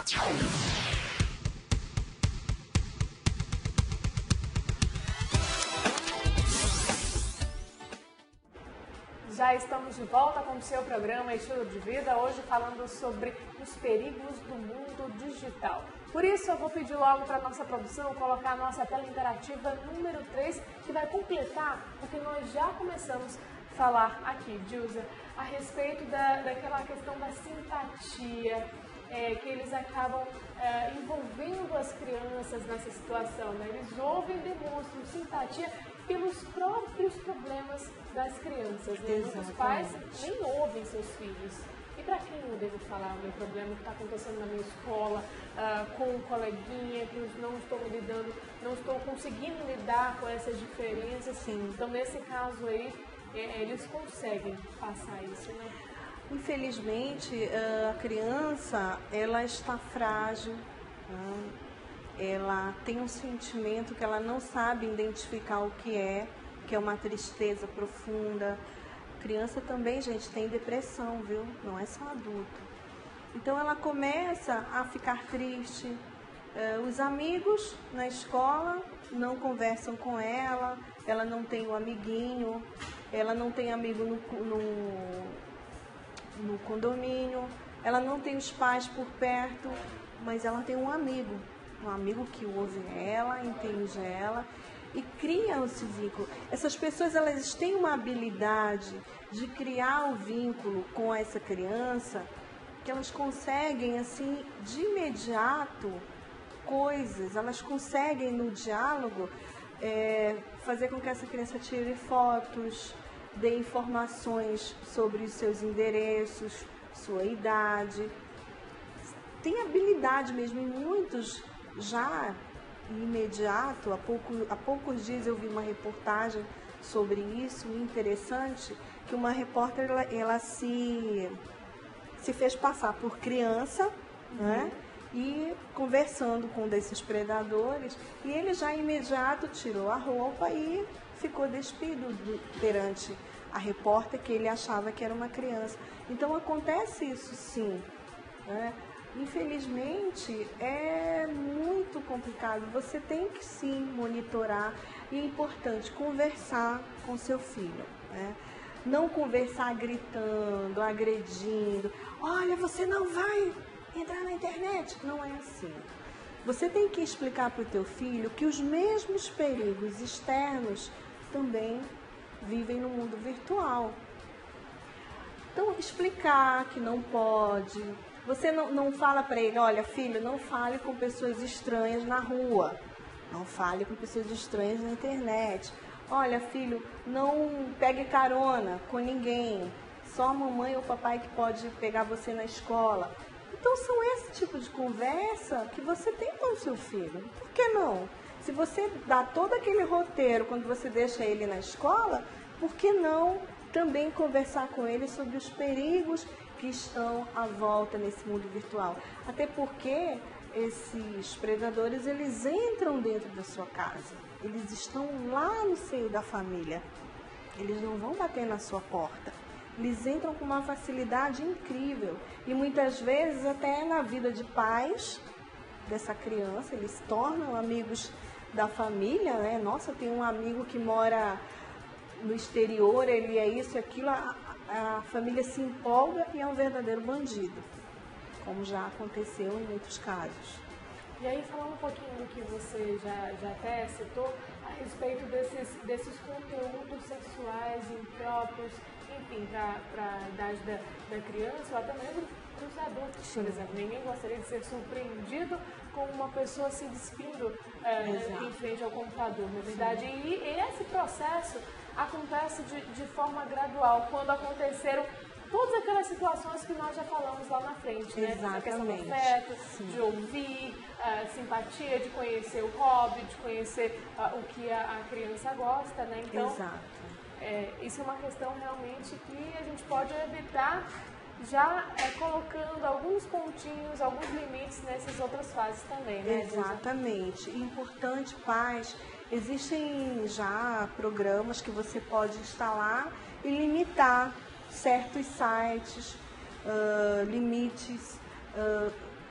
Já estamos de volta com o seu programa Estilo de Vida, hoje falando sobre os perigos do mundo digital. Por isso eu vou pedir logo para a nossa produção colocar a nossa tela interativa número 3, que vai completar o que nós já começamos a falar aqui, Dilza, a respeito daquela questão da simpatia, que eles acabam envolvendo as crianças nessa situação, né? Eles ouvem e demonstram simpatia pelos próprios problemas das crianças, né? Muitos pais nem ouvem seus filhos. E para quem eu devo falar o meu problema que está acontecendo na minha escola, com um coleguinha que eu não estou lidando, não estou conseguindo lidar com essas diferenças? Sim. Então, nesse caso aí, eles conseguem passar isso, né? Infelizmente, a criança, ela está frágil, né? Ela tem um sentimento que ela não sabe identificar o que é uma tristeza profunda. Criança também, gente, tem depressão, viu? Não é só adulto. Então ela começa a ficar triste. Os amigos na escola não conversam com ela, ela não tem um amiguinho, ela não tem amigo no condomínio, ela não tem os pais por perto, mas ela tem um amigo que ouve ela, entende ela e cria esse vínculo. Essas pessoas, elas têm uma habilidade de criar o vínculo com essa criança, que elas conseguem, assim, de imediato, coisas, elas conseguem no diálogo fazer com que essa criança tire fotos, dê informações sobre os seus endereços, sua idade. Tem habilidade mesmo, e muitos já imediato, há poucos dias eu vi uma reportagem sobre isso, interessante, que uma repórter ela se fez passar por criança, né? E conversando com um desses predadores, e ele já imediato tirou a roupa e ficou despido perante a repórter, que ele achava que era uma criança. Então acontece isso sim, né? Infelizmente, é muito complicado. Você tem que sim monitorar, e é importante conversar com seu filho, né? Não conversar gritando, agredindo. Olha, você não vai entrar na internet. Não é assim. Você tem que explicar para o teu filho que os mesmos perigos externos também vivem no mundo virtual. Então, explicar que não pode. Você não fala para ele, olha, filho, não fale com pessoas estranhas na rua. Não fale com pessoas estranhas na internet. Olha, filho, não pegue carona com ninguém. Só a mamãe ou o papai que pode pegar você na escola. Então, são esse tipo de conversa que você tem com o seu filho. Por que não? Se você dá todo aquele roteiro quando você deixa ele na escola, por que não também conversar com ele sobre os perigos que estão à volta nesse mundo virtual? Até porque esses predadores, eles entram dentro da sua casa. Eles estão lá no seio da família. Eles não vão bater na sua porta. Eles entram com uma facilidade incrível. E muitas vezes até na vida de pais dessa criança, eles se tornam amigos da família, né? Nossa, tem um amigo que mora no exterior, ele é isso e aquilo, a família se empolga e é um verdadeiro bandido, como já aconteceu em muitos casos. E aí, falando um pouquinho do que você já até citou, a respeito desses conteúdos sexuais impróprios, enfim, para a idade da criança, ou até mesmo para os adultos, por exemplo. Ninguém gostaria de ser surpreendido com uma pessoa se despindo em frente ao computador, na verdade. E esse processo acontece de forma gradual, quando aconteceram todas aquelas situações que nós já falamos lá na frente, né? Exatamente. A questão do afeto, de ouvir, simpatia, de conhecer o hobby, de conhecer o que a criança gosta, né? Então, isso é uma questão realmente que a gente pode evitar já colocando alguns pontinhos, alguns limites nessas outras fases também, né? Exatamente. Importante, pais, existem já programas que você pode instalar e limitar certos sites, limites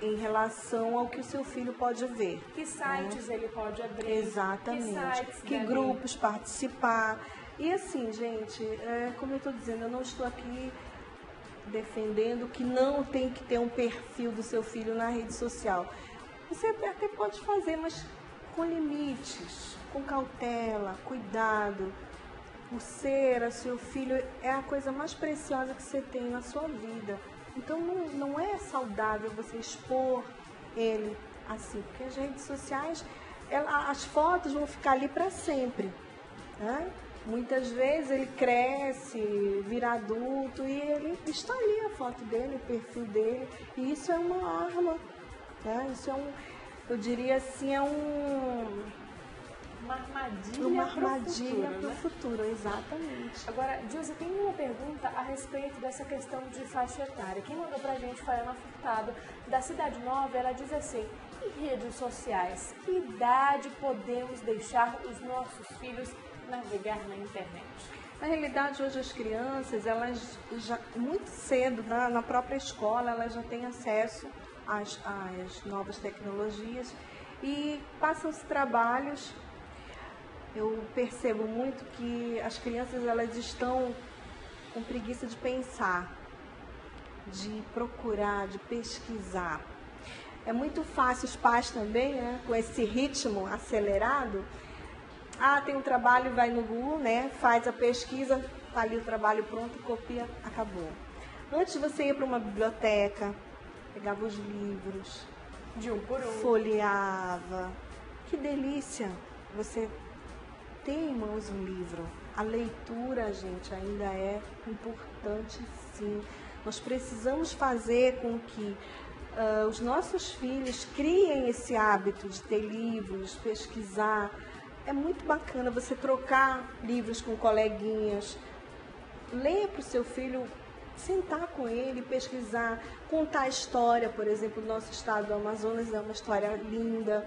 em relação ao que o seu filho pode ver. Que sites ele pode abrir? Exatamente. Que grupos participar. E assim, gente, como eu estou dizendo, eu não estou aqui defendendo que não tem que ter um perfil do seu filho na rede social. Você até pode fazer, mas com limites, com cautela, cuidado. O seu filho é a coisa mais preciosa que você tem na sua vida. Então não é saudável você expor ele assim, porque as redes sociais, as fotos vão ficar ali para sempre, né? Muitas vezes ele cresce, vira adulto e ele está ali a foto dele, o perfil dele, e isso é uma arma, né? Isso eu diria assim, uma armadilha para o futuro, exatamente. Agora, Dilza, tem uma pergunta a respeito dessa questão de faixa etária. Quem mandou pra gente foi a Ana Furtado, da Cidade Nova. Ela diz assim: em redes sociais, que idade podemos deixar os nossos filhos navegar na internet? Na realidade, hoje as crianças, elas já muito cedo, na própria escola, elas já têm acesso às novas tecnologias e passam-se trabalhos. Eu percebo muito que as crianças, elas estão com preguiça de pensar, de procurar, de pesquisar. É muito fácil, os pais também, né, com esse ritmo acelerado. Tem um trabalho, vai no Google, né, faz a pesquisa, tá ali o trabalho pronto, copia, acabou. Antes você ia para uma biblioteca, pegava os livros, de um por um, folheava. Que delícia você ter em mãos um livro. A leitura, gente, ainda é importante, sim. Nós precisamos fazer com que os nossos filhos criem esse hábito de ter livros, pesquisar. É muito bacana você trocar livros com coleguinhas. Leia para o seu filho, sentar com ele, pesquisar, contar a história. Por exemplo, o nosso estado do Amazonas é uma história linda,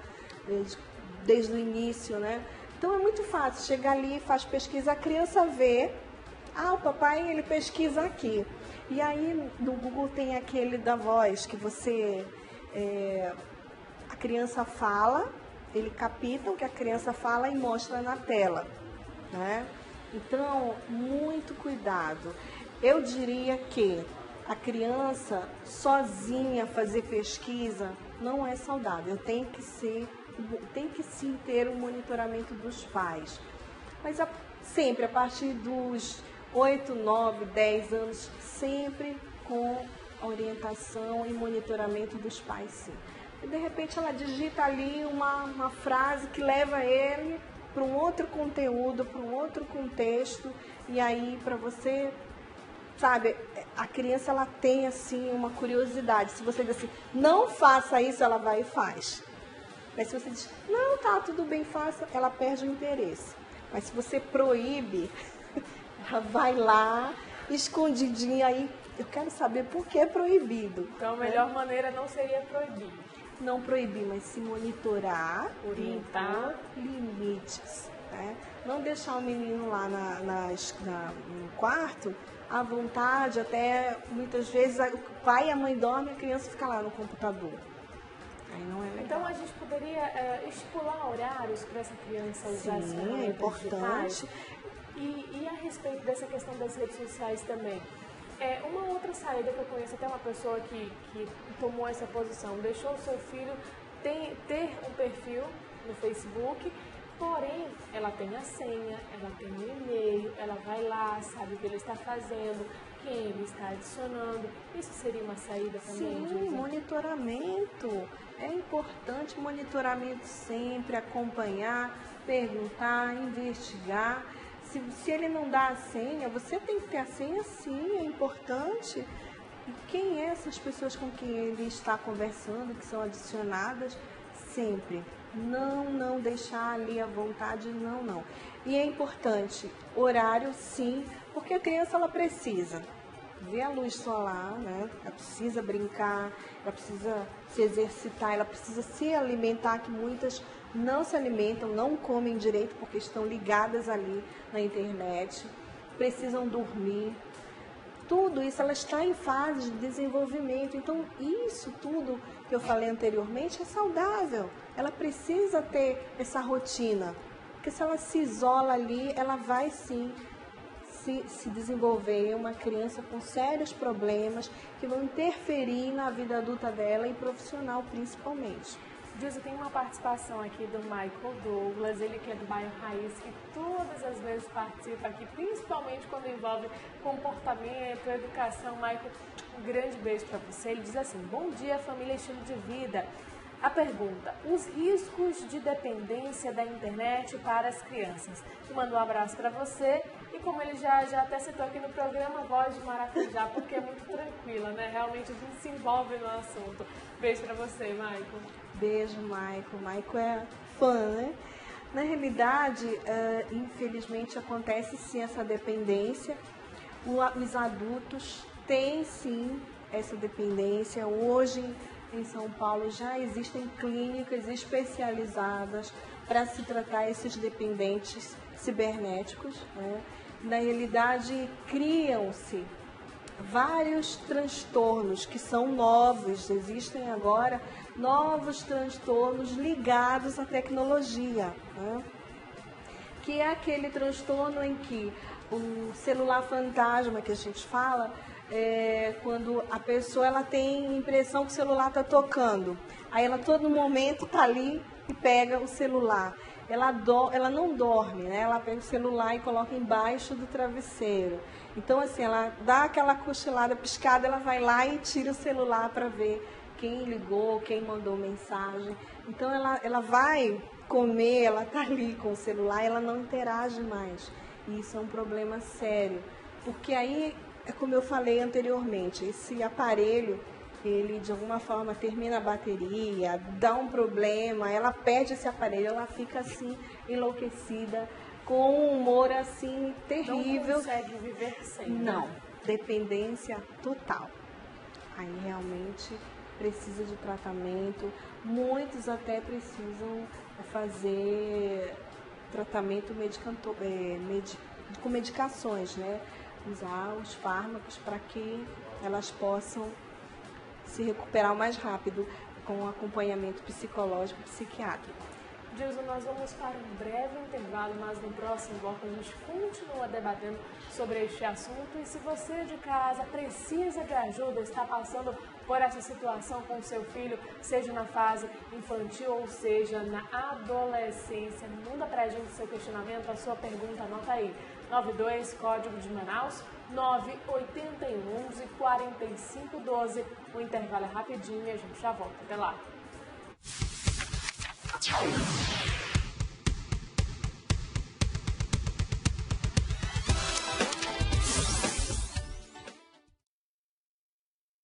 desde o início, né? Então é muito fácil, chegar ali, faz pesquisa, a criança vê, o papai ele pesquisa aqui. E aí no Google tem aquele da voz, que a criança fala, ele capta o que a criança fala e mostra na tela, né? Então, muito cuidado. Eu diria que a criança sozinha fazer pesquisa não é saudável, tem que sim ter um monitoramento dos pais. Mas sempre a partir dos 8, 9, 10 anos, sempre com orientação e monitoramento dos pais, sim. E de repente ela digita ali uma frase que leva ele para um outro conteúdo, para um outro contexto, e aí para você, sabe, a criança ela tem assim uma curiosidade. Se você diz assim, não faça isso, ela vai e faz. Mas se você diz, não, tá, tudo bem, faça, ela perde o interesse. Mas se você proíbe, ela vai lá, escondidinha aí, eu quero saber por que é proibido. Então a melhor maneira não seria proibir. Não proibir, mas se monitorar, orientar, limites. Né? Não deixar o menino lá no quarto à vontade, até muitas vezes o pai e a mãe dormem e a criança fica lá no computador. Aí não é legal. Então a gente poderia estipular horários para essa criança usar as ferramentas é importante. E a respeito dessa questão das redes sociais também. Uma outra saída que eu conheço, até uma pessoa que tomou essa posição, deixou o seu filho ter um perfil no Facebook, porém ela tem a senha, ela tem o e-mail, ela vai lá, sabe o que ele está fazendo, quem ele está adicionando. Isso seria uma saída também? Sim, monitoramento. É importante monitoramento sempre, acompanhar, perguntar, investigar. Se ele não dá a senha, você tem que ter a senha, sim, é importante. E quem é essas pessoas com quem ele está conversando, que são adicionadas? Sempre. Não deixar ali à vontade, não. E é importante, horário, sim, porque a criança ela precisa ver a luz solar, né? Ela precisa brincar, ela precisa se exercitar, ela precisa se alimentar, que muitas não se alimentam, não comem direito porque estão ligadas ali na internet, precisam dormir. tudo isso, ela está em fase de desenvolvimento. Então, isso tudo que eu falei anteriormente é saudável. Ela precisa ter essa rotina. Porque se ela se isola ali, ela vai sim se desenvolver uma criança com sérios problemas que vão interferir na vida adulta dela e profissional principalmente. Dilson, tem uma participação aqui do Michael Douglas, ele que é do bairro Raiz, que todas as vezes participa aqui, principalmente quando envolve comportamento, educação. Michael, um grande beijo para você. Ele diz assim: bom dia, família Estilo de Vida. A pergunta: os riscos de dependência da internet para as crianças. Eu mando um abraço para você e, como ele já até citou aqui no programa, voz de maracujá, porque é muito tranquila, né? Realmente a gente se envolve no assunto. Beijo para você, Michael. Beijo, Michael. Michael é fã, né? Na realidade, infelizmente acontece sim essa dependência. Os adultos têm sim essa dependência. Hoje em São Paulo já existem clínicas especializadas para se tratar esses dependentes cibernéticos, né? Na realidade, criam-se vários transtornos que são novos, existem agora novos transtornos ligados à tecnologia, né? Que é aquele transtorno em que o celular fantasma que a gente fala, quando a pessoa ela tem a impressão que o celular está tocando, aí ela todo momento está ali e pega o celular. Ela não dorme, né? Ela pega o celular e coloca embaixo do travesseiro. Então, assim, ela dá aquela cochilada, piscada, ela vai lá e tira o celular para ver quem ligou, quem mandou mensagem. Então, ela vai comer, ela está ali com o celular, ela não interage mais. E isso é um problema sério, porque aí, é como eu falei anteriormente, esse aparelho, ele de alguma forma termina a bateria, dá um problema, ela perde esse aparelho, ela fica assim enlouquecida, com um humor assim terrível. Não consegue viver sem. Não, dependência total. Aí realmente precisa de tratamento, muitos até precisam fazer tratamento com medicações, né? Usar os fármacos para que elas possam se recuperar o mais rápido com acompanhamento psicológico e psiquiátrico. Dilson, nós vamos para um breve intervalo, mas no próximo bloco a gente continua debatendo sobre este assunto. E se você de casa precisa de ajuda, está passando por essa situação com o seu filho, seja na fase infantil ou seja na adolescência, manda pra gente seu questionamento, a sua pergunta, anota aí. 92, código de Manaus, 981 11 45 12. O intervalo é rapidinho e a gente já volta. Até lá.